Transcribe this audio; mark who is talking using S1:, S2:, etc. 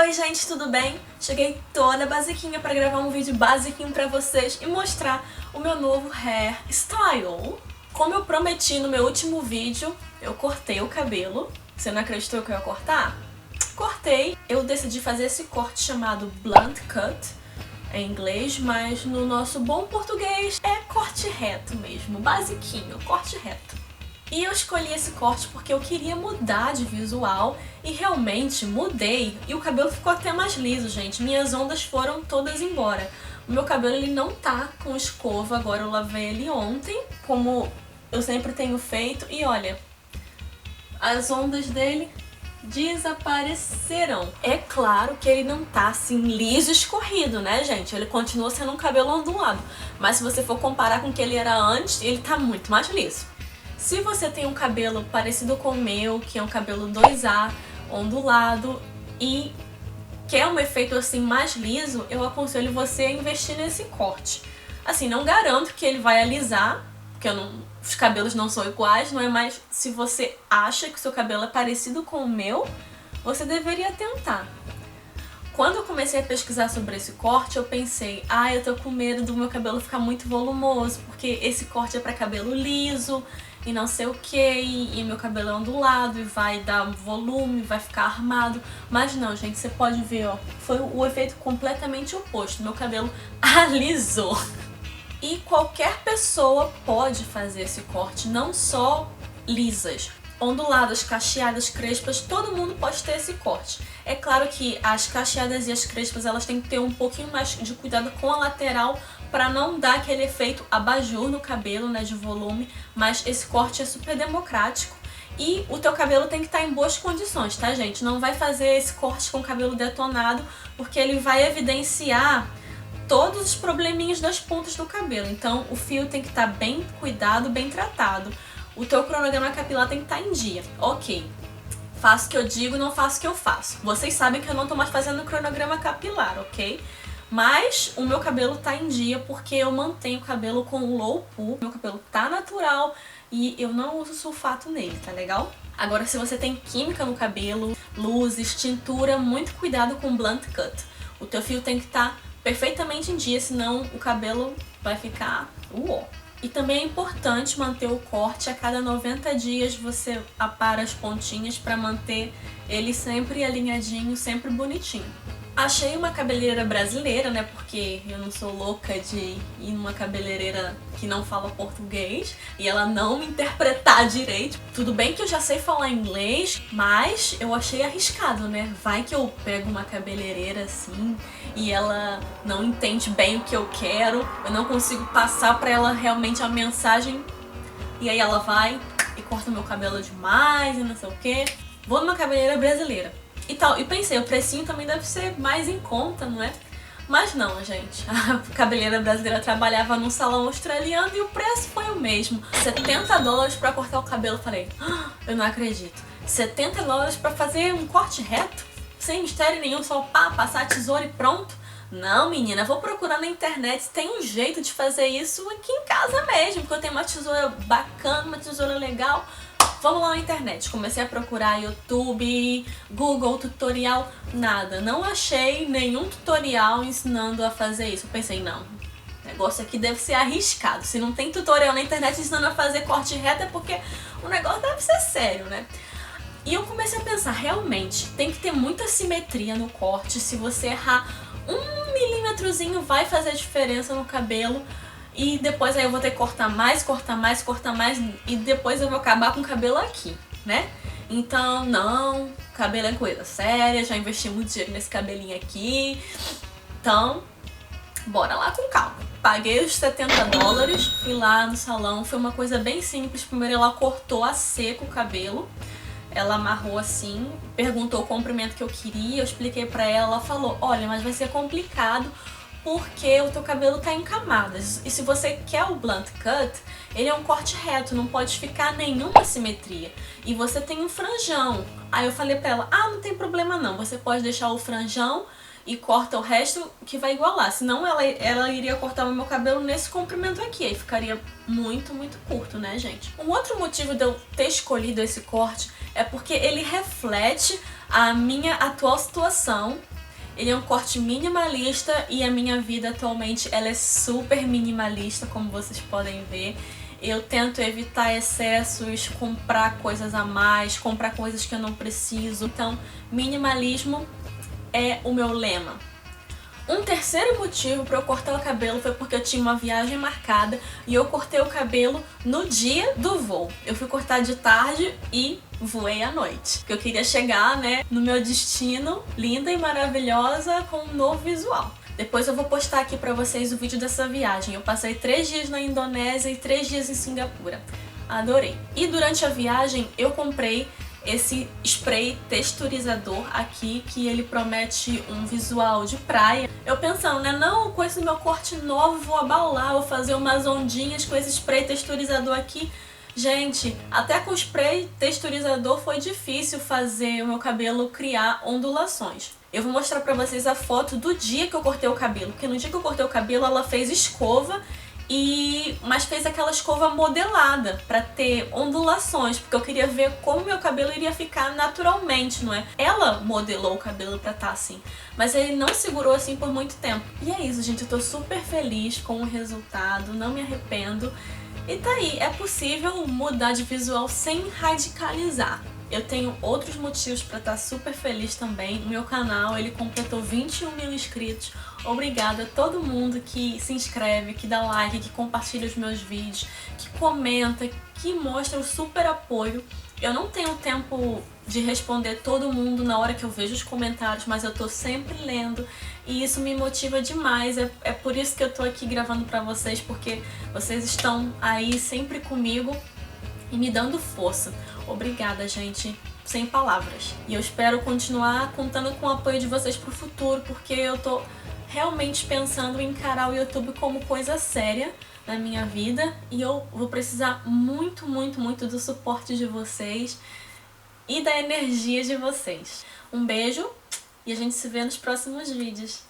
S1: Oi gente, tudo bem? Cheguei toda basiquinha pra gravar um vídeo basiquinho pra vocês e mostrar o meu novo hair style. Como eu prometi no meu último vídeo, eu cortei o cabelo. Você não acreditou que eu ia cortar? Cortei. Eu decidi fazer esse corte chamado blunt cut em inglês, mas no nosso bom português é corte reto mesmo, basiquinho, corte reto. E eu escolhi esse corte porque eu queria mudar de visual e realmente mudei. E o cabelo ficou até mais liso, gente. Minhas ondas foram todas embora. O meu cabelo ele não tá com escova, agora eu lavei ele ontem, como eu sempre tenho feito. E olha, as ondas dele desapareceram. É claro que ele não tá assim liso, escorrido, né, gente? Ele continua sendo um cabelo ondulado. Mas se você for comparar com o que ele era antes, ele tá muito mais liso. Se você tem um cabelo parecido com o meu, que é um cabelo 2A, ondulado e quer um efeito assim mais liso, eu aconselho você a investir nesse corte. Assim, não garanto que ele vai alisar, porque os cabelos não são iguais, não é? Mas se você acha que o seu cabelo é parecido com o meu, você deveria tentar. Quando eu comecei a pesquisar sobre esse corte, eu pensei, eu tô com medo do meu cabelo ficar muito volumoso, porque esse corte é pra cabelo liso e não sei o que, e meu cabelo é ondulado e vai dar volume, vai ficar armado. Mas não, gente, você pode ver, ó, foi o efeito completamente oposto. Meu cabelo alisou. E qualquer pessoa pode fazer esse corte, não só lisas. Onduladas, cacheadas, crespas, todo mundo pode ter esse corte. É claro que as cacheadas e as crespas elas têm que ter um pouquinho mais de cuidado com a lateral para não dar aquele efeito abajur no cabelo, né, de volume, mas esse corte é super democrático e o teu cabelo tem que estar em boas condições, tá, gente? Não vai fazer esse corte com o cabelo detonado, porque ele vai evidenciar todos os probleminhas das pontas do cabelo. Então o fio tem que estar bem cuidado, bem tratado. O teu cronograma capilar tem que estar em dia. Ok, faço o que eu digo, não faço o que eu faço. Vocês sabem que eu não tô mais fazendo cronograma capilar, ok? Mas o meu cabelo tá em dia porque eu mantenho o cabelo com low poo. Meu cabelo tá natural e eu não uso sulfato nele, tá legal? Agora, se você tem química no cabelo, luzes, tintura, muito cuidado com blunt cut. O teu fio tem que estar perfeitamente em dia, senão o cabelo vai ficar uó. E também é importante manter o corte a cada 90 dias, você apara as pontinhas para manter ele sempre alinhadinho, sempre bonitinho. Achei uma cabeleireira brasileira, né, porque eu não sou louca de ir numa cabeleireira que não fala português e ela não me interpretar direito. Tudo bem que eu já sei falar inglês, mas eu achei arriscado, né? Vai que eu pego uma cabeleireira assim e ela não entende bem o que eu quero, eu não consigo passar pra ela realmente a mensagem e aí ela vai e corta meu cabelo demais e não sei o que. Vou numa cabeleireira brasileira. E pensei, o precinho também deve ser mais em conta, não é? Mas não, gente. A cabeleireira brasileira trabalhava num salão australiano e o preço foi o mesmo. $70 pra cortar o cabelo. Falei, eu não acredito. $70 pra fazer um corte reto? Sem mistério nenhum, só passar a tesoura e pronto? Não, menina, vou procurar na internet. Tem um jeito de fazer isso aqui em casa mesmo, porque eu tenho uma tesoura bacana, uma tesoura legal. Vamos lá na internet, comecei a procurar YouTube, Google, tutorial, nada. Não achei nenhum tutorial ensinando a fazer isso. Eu pensei, não, o negócio aqui deve ser arriscado. Se não tem tutorial na internet ensinando a fazer corte reto é porque o negócio deve ser sério, né? E eu comecei a pensar, realmente, tem que ter muita simetria no corte. Se você errar 1 milímetrozinho vai fazer diferença no cabelo. E depois aí eu vou ter que cortar mais e depois eu vou acabar com o cabelo aqui, né? Então, não, cabelo é coisa séria, já investi muito dinheiro nesse cabelinho aqui. Então, bora lá com calma. Paguei os $70, fui lá no salão, foi uma coisa bem simples. Primeiro ela cortou a seco o cabelo. Ela amarrou assim, perguntou o comprimento que eu queria, eu expliquei pra ela, ela falou, olha, mas vai ser complicado porque o teu cabelo tá em camadas. E se você quer o blunt cut, ele é um corte reto, não pode ficar nenhuma simetria. E você tem um franjão. Aí eu falei pra ela, não tem problema não, você pode deixar o franjão e corta o resto que vai igualar. Senão ela iria cortar o meu cabelo nesse comprimento aqui, aí ficaria muito, muito curto, né, gente? Um outro motivo de eu ter escolhido esse corte é porque ele reflete a minha atual situação Ele é um corte minimalista e a minha vida atualmente ela é super minimalista, como vocês podem ver. Eu tento evitar excessos, comprar coisas a mais, comprar coisas que eu não preciso. Então, minimalismo é o meu lema. Um terceiro motivo para eu cortar o cabelo foi porque eu tinha uma viagem marcada e eu cortei o cabelo no dia do voo. Eu fui cortar de tarde e voei à noite. Porque eu queria chegar, né, no meu destino, linda e maravilhosa, com um novo visual. Depois eu vou postar aqui pra vocês o vídeo dessa viagem. Eu passei 3 dias na Indonésia e 3 dias em Singapura. Adorei. E durante a viagem eu comprei esse spray texturizador aqui, que ele promete um visual de praia. Eu pensando, né, não, com esse meu corte novo vou abalar, vou fazer umas ondinhas com esse spray texturizador aqui. Gente, até com o spray texturizador foi difícil fazer o meu cabelo criar ondulações. Eu vou mostrar pra vocês a foto do dia que eu cortei o cabelo, porque no dia que eu cortei o cabelo ela fez escova, mas fez aquela escova modelada pra ter ondulações, porque eu queria ver como meu cabelo iria ficar naturalmente, não é? Ela modelou o cabelo pra estar assim, mas ele não segurou assim por muito tempo. E é isso, gente, eu tô super feliz com o resultado, não me arrependo. E tá aí, é possível mudar de visual sem radicalizar. Eu tenho outros motivos pra estar super feliz também. O meu canal, ele completou 21 mil inscritos. Obrigada a todo mundo que se inscreve, que dá like, que compartilha os meus vídeos, que comenta, que mostra o super apoio. Eu não tenho tempo de responder todo mundo na hora que eu vejo os comentários, mas eu tô sempre lendo e isso me motiva demais. É por isso que eu tô aqui gravando pra vocês, porque vocês estão aí sempre comigo e me dando força. Obrigada, gente, sem palavras. E eu espero continuar contando com o apoio de vocês pro futuro, porque eu tô realmente pensando em encarar o YouTube como coisa séria na minha vida e eu vou precisar muito, muito, muito do suporte de vocês e da energia de vocês. Um beijo e a gente se vê nos próximos vídeos.